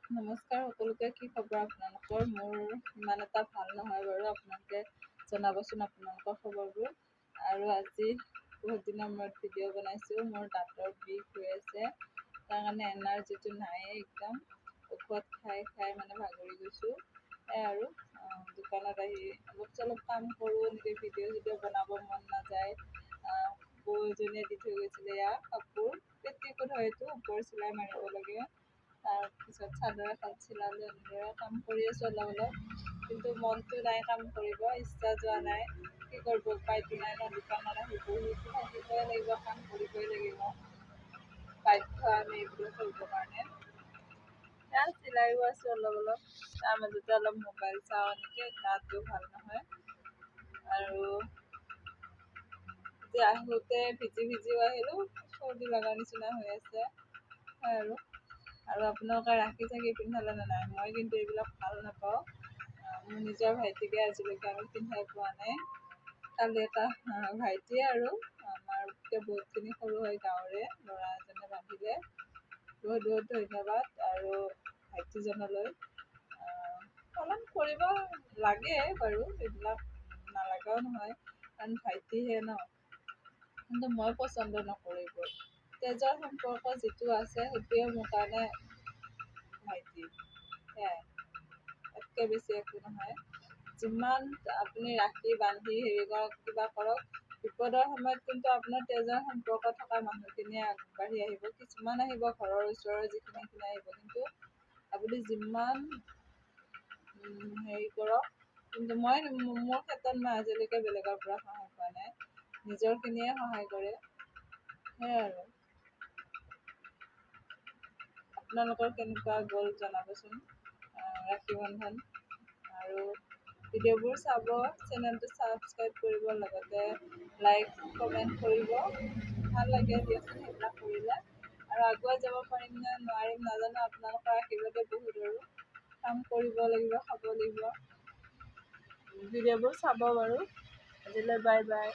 নমস্কাৰ সকলোকে, কি খবৰ আপোনালোকৰ? মোৰ ইমান এটা ভাল নহয় বাৰু, আপোনালোকে জনাবচোন আপোনালোকৰ খবৰবোৰ। আৰু আজি বহুত দিনৰ মূৰত ভিডিঅ' বনাইছোঁ। মোৰ দাঁতৰ বিষ হৈ আছে, তাৰ কাৰণে এনাৰ্জিটো নাই একদম। ঔষধ খাই খাই মানে ভাগৰি গৈছোঁ। সেয়াই আৰু দোকানত আহি অলপ চলপ কাম কৰোঁ, এনেকৈ ভিডিঅ' বনাব মন নাযায়। বৌ এজনীয়ে দি থৈ গৈছিলে এয়া কাপোৰ, পেটিকোট হয় এইটো, ওপৰ চিলাই মাৰিব লাগে। তাৰপিছত চাদৰ এখন চিলালোঁ, এনেদৰে কাম কৰি আছোঁ অলপ অলপ। কিন্তু মনটো নাই কাম কৰিব, ইচ্ছা যোৱা নাই। কি কৰিব, উপায়তো নাই ন। দোকানত আহি বহিতো থাকিবই লাগিব, কাম কৰিবই লাগিব। বাধ্য আমি এইবোৰ কৰিবৰ কাৰণে। সেয়া চিলাইও আছোঁ অলপ অলপ, তাৰ মাজতে অলপ মোবাইল চাওঁ, এনেকৈ গাটো ভাল নহয়। আৰু এতিয়া আহোঁতে ভিজি ভিজিও আহিলোঁ, চৰ্দি লগাৰ নিচিনা হৈ আছে। হয় আৰু আপোনালোকে ৰাখি চাখি পিন্ধালে নে নাই? মই কিন্তু এইবিলাক ভাল নাপাওঁ। মোৰ নিজৰ ভাইটিকে আজিলৈকে আমি পিন্ধাই পোৱা নাই। কালি এটা ভাইটিয়ে আৰু আমাতকৈ বহুতখিনি সৰু হয়, গাঁৱৰে ল'ৰা এজনে বান্ধিলে। বহুত বহুত ধন্যবাদ আৰু ভাইটিজনলৈ। পালন কৰিব লাগে বাৰু, এইবিলাক নালাগাও নহয়, কাৰণ ভাইটিহে ন। কিন্তু মই পচন্দ নকৰোঁ এইবোৰ। তেজৰ সম্পৰ্ক যিটো আছে, সেইটোৱে মোৰ কাৰণে ভাইটি, সেয়াই। তাতকৈ বেছি একো নহয়। যিমান আপুনি ৰাখি বান্ধি হেৰি কৰক, কিবা কৰক, বিপদৰ সময়ত কিন্তু আপোনাৰ তেজৰ সম্পৰ্ক থকা মানুহখিনিয়ে আগবাঢ়ি আহিব। কিছুমান আহিব, ঘৰৰ ওচৰৰ যিখিনি আহিব, কিন্তু আপুনি যিমান হেৰি কৰক, কিন্তু মোৰ ক্ষেত্ৰত মই আজিলৈকে বেলেগৰ পৰা সহায় পোৱা নাই। নিজৰখিনিয়ে সহায় কৰে, সেয়াই আৰু। আপোনালোকৰ কেনেকুৱা গ'ল জনাবচোন, ৰাখী বন্ধন। আৰু ভিডিঅ'বোৰ চাব, চেনেলটো ছাবস্ক্ৰাইব কৰিব, লগতে লাইক কমেণ্ট কৰিব। ভাল লাগে দিয়কচোন সেইবিলাক কৰিলে। আৰু আগুৱাই যাব পাৰিম নে নোৱাৰিম নাজানো, আপোনালোকৰ আশীৰ্বাদে বহুত আৰু। কাম কৰিব লাগিব, খাব লাগিব। ভিডিঅ'বোৰ চাব বাৰু। আজিলৈ বাই বাই।